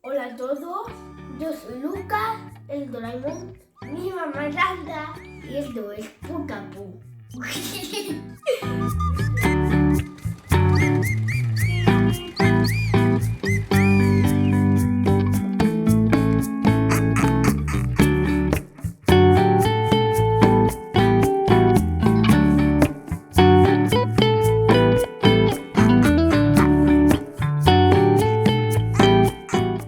Hola a todos, yo soy Lucas, el Doraemon, mi mamá es Alda y esto es Pucapú.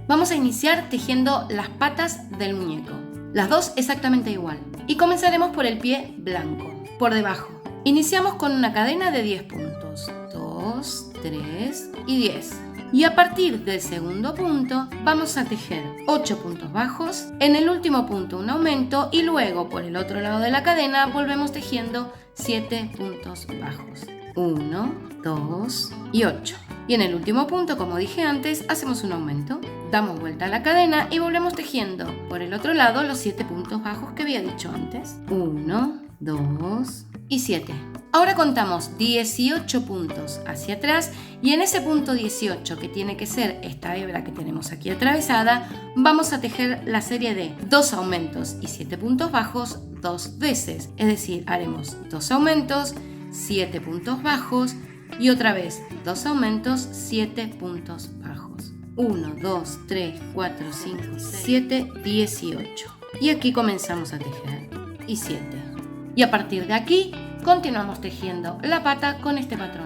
Vamos a iniciar tejiendo las patas del muñeco, las dos exactamente igual, y comenzaremos por el pie blanco, por debajo. Iniciamos con una cadena de 10 puntos, 2, 3 y 10. Y a partir del segundo punto vamos a tejer 8 puntos bajos, en el último punto un aumento y luego por el otro lado de la cadena volvemos tejiendo 7 puntos bajos. 1, 2 y 8. Y en el último punto, como dije antes, hacemos un aumento. Damos vuelta a la cadena y volvemos tejiendo por el otro lado los 7 puntos bajos que había dicho antes. 1, 2 y 7. Ahora contamos 18 puntos hacia atrás y en ese punto 18, que tiene que ser esta hebra que tenemos aquí atravesada, vamos a tejer la serie de 2 aumentos y 7 puntos bajos 2 veces. Es decir, haremos 2 aumentos, 7 puntos bajos y otra vez 2 aumentos, 7 puntos bajos. 1, 2, 3, 4, 5, 6, 7, 18. Y aquí comenzamos a tejer. Y 7. Y a partir de aquí continuamos tejiendo la pata con este patrón.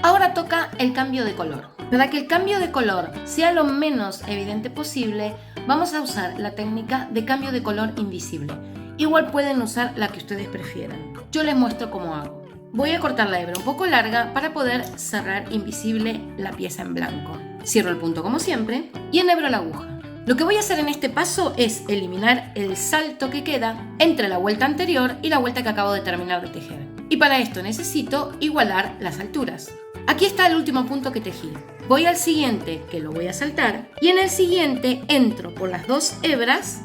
Ahora toca el cambio de color. Para que el cambio de color sea lo menos evidente posible, vamos a usar la técnica de cambio de color invisible. Igual pueden usar la que ustedes prefieran. Yo les muestro cómo hago. Voy a cortar la hebra un poco larga para poder cerrar invisible la pieza en blanco. Cierro el punto como siempre y enhebro la aguja. Lo que voy a hacer en este paso es eliminar el salto que queda entre la vuelta anterior y la vuelta que acabo de terminar de tejer. Y para esto necesito igualar las alturas. Aquí está el último punto que tejí. Voy al siguiente, que lo voy a saltar, y en el siguiente entro por las 2 hebras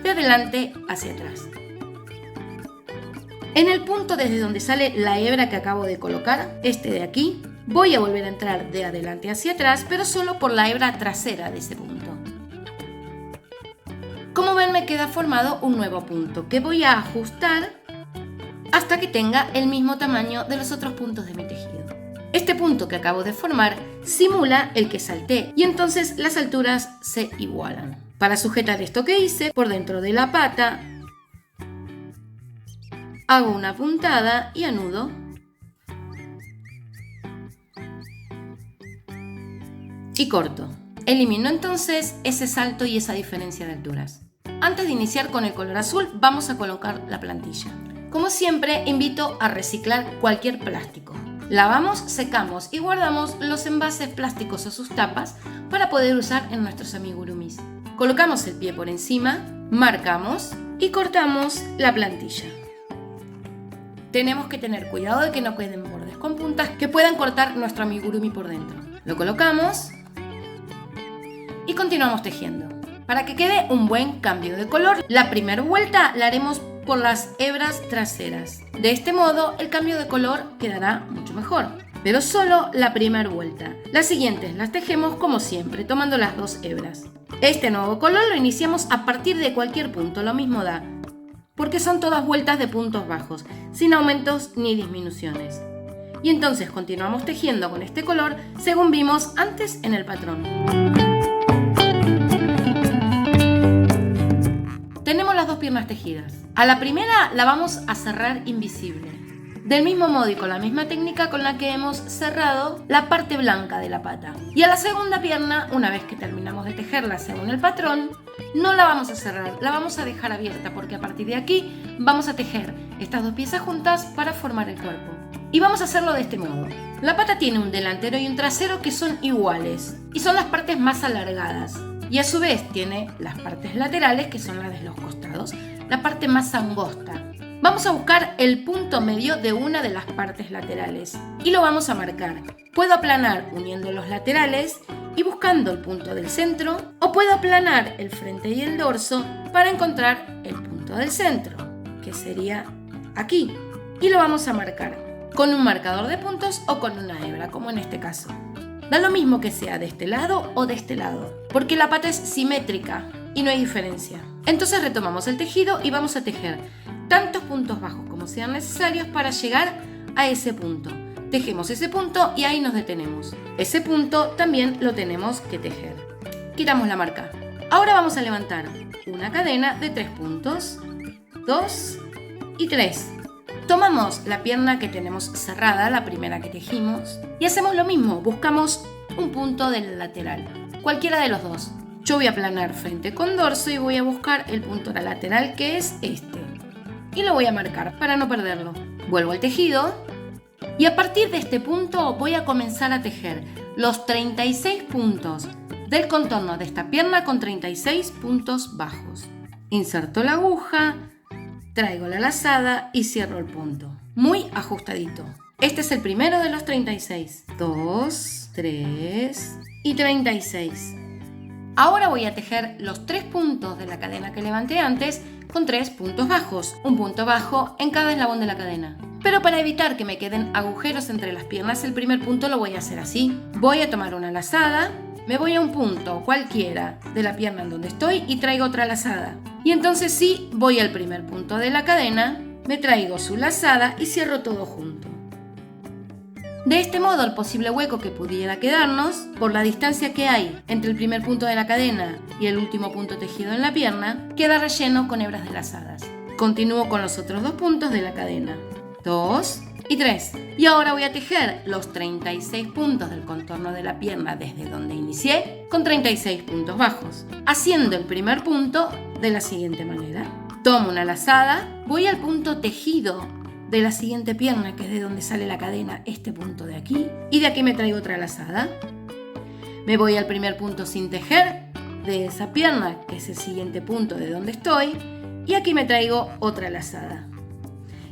de adelante hacia atrás. En el punto desde donde sale la hebra que acabo de colocar, este de aquí, voy a volver a entrar de adelante hacia atrás, pero solo por la hebra trasera de ese punto. Como ven, me queda formado un nuevo punto que voy a ajustar hasta que tenga el mismo tamaño de los otros puntos de mi tejido. Este punto que acabo de formar simula el que salté y entonces las alturas se igualan. Para sujetar esto que hice, por dentro de la pata, hago una puntada y anudo. Y corto. Elimino entonces ese salto y esa diferencia de alturas. Antes de iniciar con el color azul, vamos a colocar la plantilla. Como siempre, invito a reciclar cualquier plástico. Lavamos, secamos y guardamos los envases plásticos o sus tapas para poder usar en nuestros amigurumis. Colocamos el pie por encima, marcamos y cortamos la plantilla. Tenemos que tener cuidado de que no queden bordes con puntas que puedan cortar nuestro amigurumi por dentro. Lo colocamos y continuamos tejiendo. Para que quede un buen cambio de color, la primera vuelta la haremos por las hebras traseras. De este modo el cambio de color quedará mucho mejor, pero solo la primera vuelta. Las siguientes las tejemos como siempre, tomando las 2 hebras. Este nuevo color lo iniciamos a partir de cualquier punto, lo mismo da, porque son todas vueltas de puntos bajos, sin aumentos ni disminuciones. Y entonces continuamos tejiendo con este color según vimos antes en el patrón. Tenemos las 2 piernas tejidas. A la primera la vamos a cerrar invisible. Del mismo modo y con la misma técnica con la que hemos cerrado la parte blanca de la pata. Y a la segunda pierna, una vez que terminamos de tejerla según el patrón, no la vamos a cerrar, la vamos a dejar abierta porque a partir de aquí vamos a tejer estas 2 piezas juntas para formar el cuerpo. Y vamos a hacerlo de este modo. La pata tiene un delantero y un trasero que son iguales y son las partes más alargadas. y a su vez tiene las partes laterales que son las de los costados, la parte más angosta. Vamos a buscar el punto medio de una de las partes laterales y lo vamos a marcar. Puedo aplanar uniendo los laterales y buscando el punto del centro, o puedo aplanar el frente y el dorso para encontrar el punto del centro, que sería aquí, y lo vamos a marcar con un marcador de puntos o con una hebra, como en este caso. Da lo mismo que sea de este lado o de este lado, porque la pata es simétrica y no hay diferencia. Entonces retomamos el tejido y vamos a tejer tantos puntos bajos como sean necesarios para llegar a ese punto. Tejemos ese punto y ahí nos detenemos. Ese punto también lo tenemos que tejer. Quitamos la marca. Ahora vamos a levantar una cadena de 3 puntos, 2 y 3. Tomamos la pierna que tenemos cerrada, la primera que tejimos, y hacemos lo mismo. Buscamos un punto del lateral, cualquiera de los dos. Yo voy a aplanar frente con dorso y voy a buscar el punto lateral, que es este. Y lo voy a marcar para no perderlo. Vuelvo al tejido y a partir de este punto voy a comenzar a tejer los 36 puntos del contorno de esta pierna con 36 puntos bajos. Inserto la aguja, traigo la lazada y cierro el punto. Muy ajustadito. Este es el primero de los 36. 2, 3 y 36. Ahora voy a tejer los 3 puntos de la cadena que levanté antes con 3 puntos bajos, un punto bajo en cada eslabón de la cadena. Pero para evitar que me queden agujeros entre las piernas, el primer punto lo voy a hacer así. Voy a tomar una lazada, me voy a un punto cualquiera de la pierna en donde estoy y traigo otra lazada. Y entonces sí, voy al primer punto de la cadena, me traigo su lazada y cierro todo junto. De este modo, el posible hueco que pudiera quedarnos, por la distancia que hay entre el primer punto de la cadena y el último punto tejido en la pierna, queda relleno con hebras de lazadas. Continúo con los otros 2 puntos de la cadena, 2 y 3. Y ahora voy a tejer los 36 puntos del contorno de la pierna desde donde inicié, con 36 puntos bajos, haciendo el primer punto de la siguiente manera. Tomo una lazada, voy al punto tejido de la siguiente pierna, que es de donde sale la cadena, este punto de aquí, y de aquí me traigo otra lazada. Me voy al primer punto sin tejer de esa pierna, que es el siguiente punto de donde estoy, y aquí me traigo otra lazada.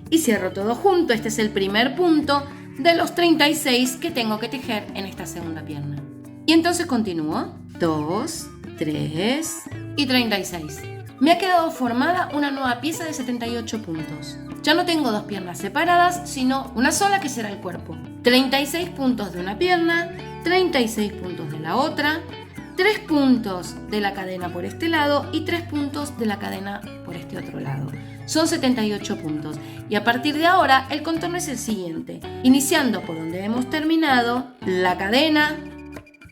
Y cierro todo junto. Este es el primer punto de los 36 que tengo que tejer en esta segunda pierna. Y entonces continúo. 2, 3 y 36. Me ha quedado formada una nueva pieza de 78 puntos. Ya no tengo 2 piernas separadas, sino una sola que será el cuerpo. 36 puntos de una pierna, 36 puntos de la otra, 3 puntos de la cadena por este lado y 3 puntos de la cadena por este otro lado. Son 78 puntos. Y a partir de ahora el contorno es el siguiente. Iniciando por donde hemos terminado, la cadena,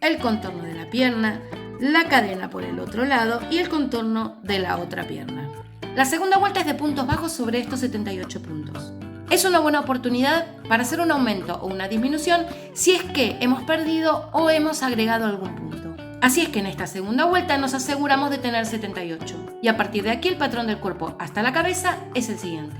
el contorno de la pierna, la cadena por el otro lado y el contorno de la otra pierna. La segunda vuelta es de puntos bajos sobre estos 78 puntos. Es una buena oportunidad para hacer un aumento o una disminución si es que hemos perdido o hemos agregado algún punto. Así es que en esta segunda vuelta nos aseguramos de tener 78. Y a partir de aquí el patrón del cuerpo hasta la cabeza es el siguiente.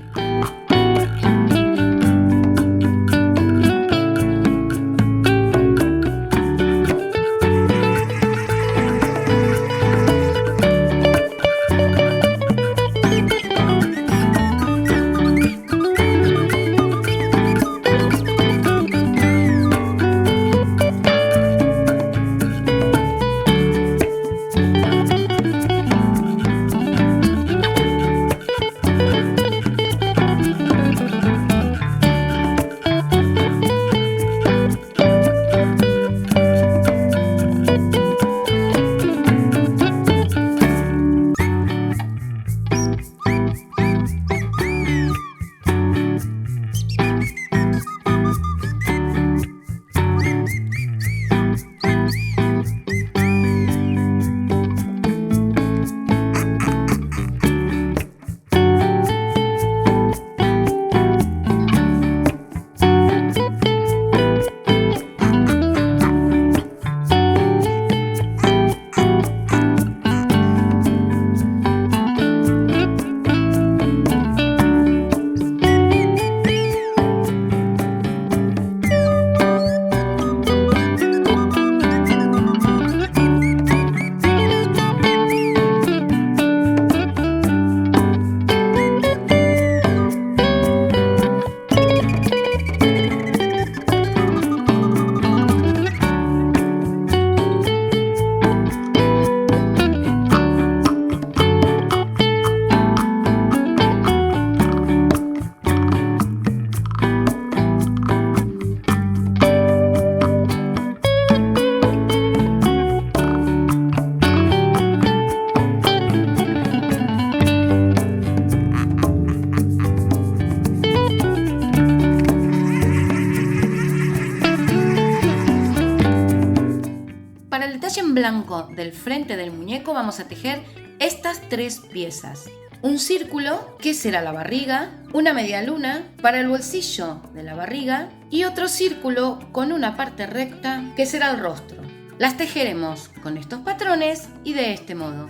Para el detalle en blanco del frente del muñeco vamos a tejer estas 3 piezas. Un círculo, que será la barriga, una media luna para el bolsillo de la barriga y otro círculo con una parte recta, que será el rostro. Las tejeremos con estos patrones y de este modo.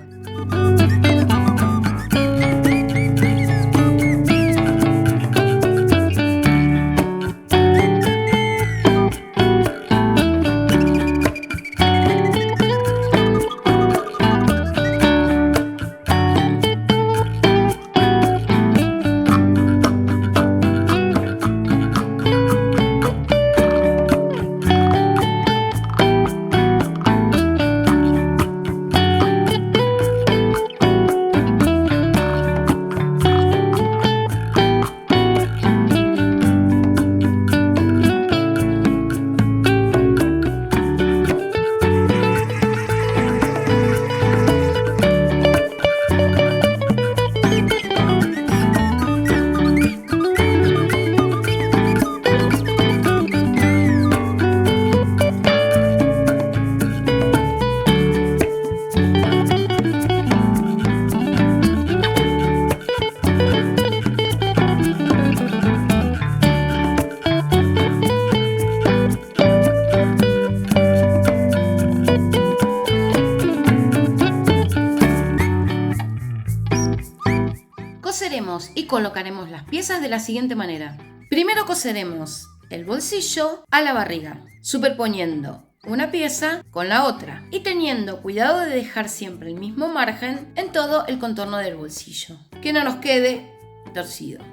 Coseremos y colocaremos las piezas de la siguiente manera. Primero coseremos el bolsillo a la barriga, superponiendo una pieza con la otra y teniendo cuidado de dejar siempre el mismo margen en todo el contorno del bolsillo, que no nos quede torcido.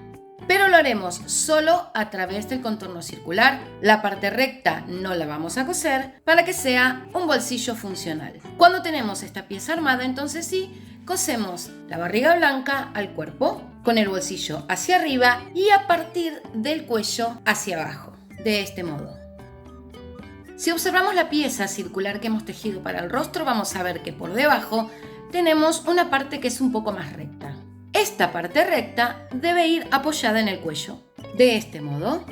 Pero lo haremos solo a través del contorno circular. La parte recta no la vamos a coser para que sea un bolsillo funcional. Cuando tenemos esta pieza armada, entonces sí, cosemos la barriga blanca al cuerpo, con el bolsillo hacia arriba y a partir del cuello hacia abajo, de este modo. Si observamos la pieza circular que hemos tejido para el rostro, vamos a ver que por debajo tenemos una parte que es un poco más recta. Esta parte recta debe ir apoyada en el cuello, de este modo.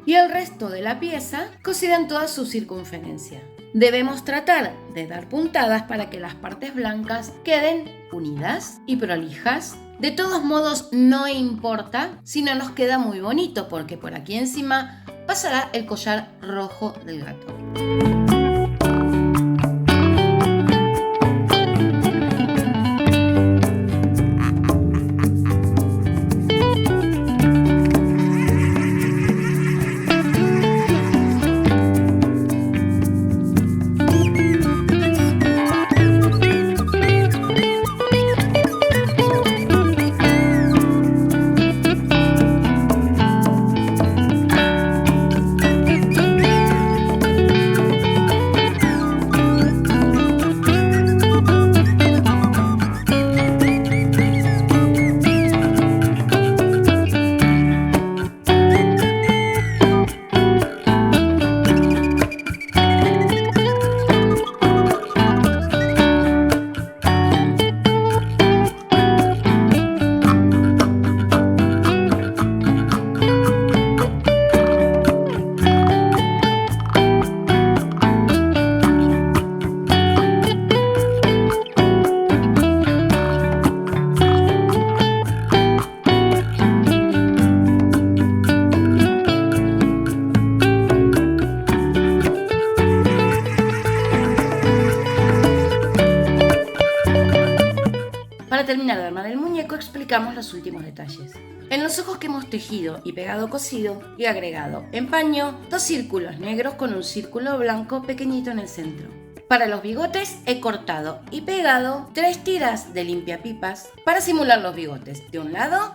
Y el resto de la pieza cosida en toda su circunferencia. Debemos tratar de dar puntadas para que las partes blancas queden unidas y prolijas. De todos modos, no importa si no nos queda muy bonito, porque por aquí encima pasará el collar rojo del gato. Para terminar de armar el muñeco, explicamos los últimos detalles. En los ojos que hemos tejido y pegado cosido y agregado en paño 2 círculos negros con un círculo blanco pequeñito en el centro. Para los bigotes he cortado y pegado 3 tiras de limpiapipas para simular los bigotes de un lado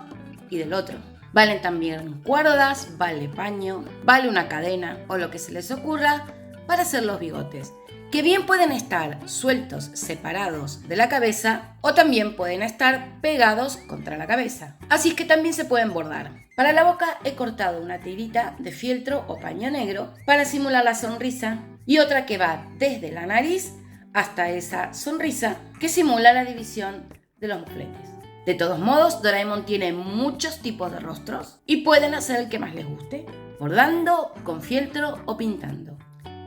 y del otro. Valen también cuerdas, vale paño, vale una cadena o lo que se les ocurra para hacer los bigotes, que bien pueden estar sueltos, separados de la cabeza, o también pueden estar pegados contra la cabeza. Así que también se pueden bordar. Para la boca he cortado una tirita de fieltro o paño negro para simular la sonrisa y otra que va desde la nariz hasta esa sonrisa que simula la división de los mofletes. De todos modos, Doraemon tiene muchos tipos de rostros y pueden hacer el que más les guste, bordando, con fieltro o pintando.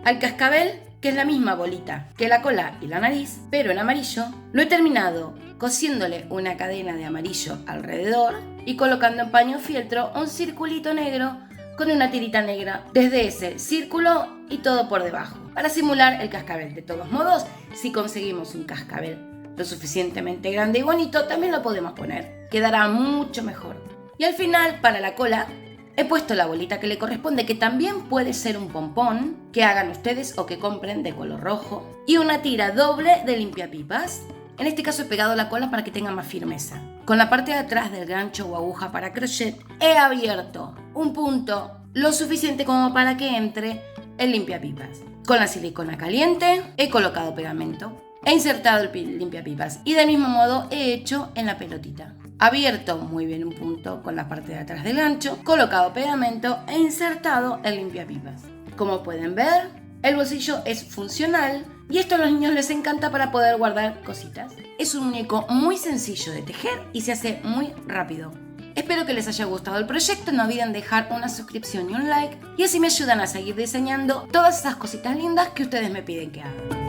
Al cascabel que es la misma bolita que la cola y la nariz, pero en amarillo, lo he terminado cosiéndole una cadena de amarillo alrededor y colocando en paño fieltro un circulito negro con una tirita negra desde ese círculo y todo por debajo, para simular el cascabel. De todos modos, si conseguimos un cascabel lo suficientemente grande y bonito, también lo podemos poner, quedará mucho mejor. Y al final, para la cola, he puesto la bolita que le corresponde, que también puede ser un pompón que hagan ustedes o que compren de color rojo, y una tira doble de limpiapipas. En este caso he pegado la cola para que tenga más firmeza. Con la parte de atrás del gancho o aguja para crochet he abierto un punto lo suficiente como para que entre el limpiapipas. Con la silicona caliente he colocado pegamento, he insertado el limpiapipas y del mismo modo he hecho en la pelotita. Abierto muy bien un punto con la parte de atrás del gancho, colocado pegamento e insertado el limpiapipas. Como pueden ver, el bolsillo es funcional y esto a los niños les encanta para poder guardar cositas. Es un muñeco muy sencillo de tejer y se hace muy rápido. Espero que les haya gustado el proyecto, no olviden dejar una suscripción y un like y así me ayudan a seguir diseñando todas esas cositas lindas que ustedes me piden que haga.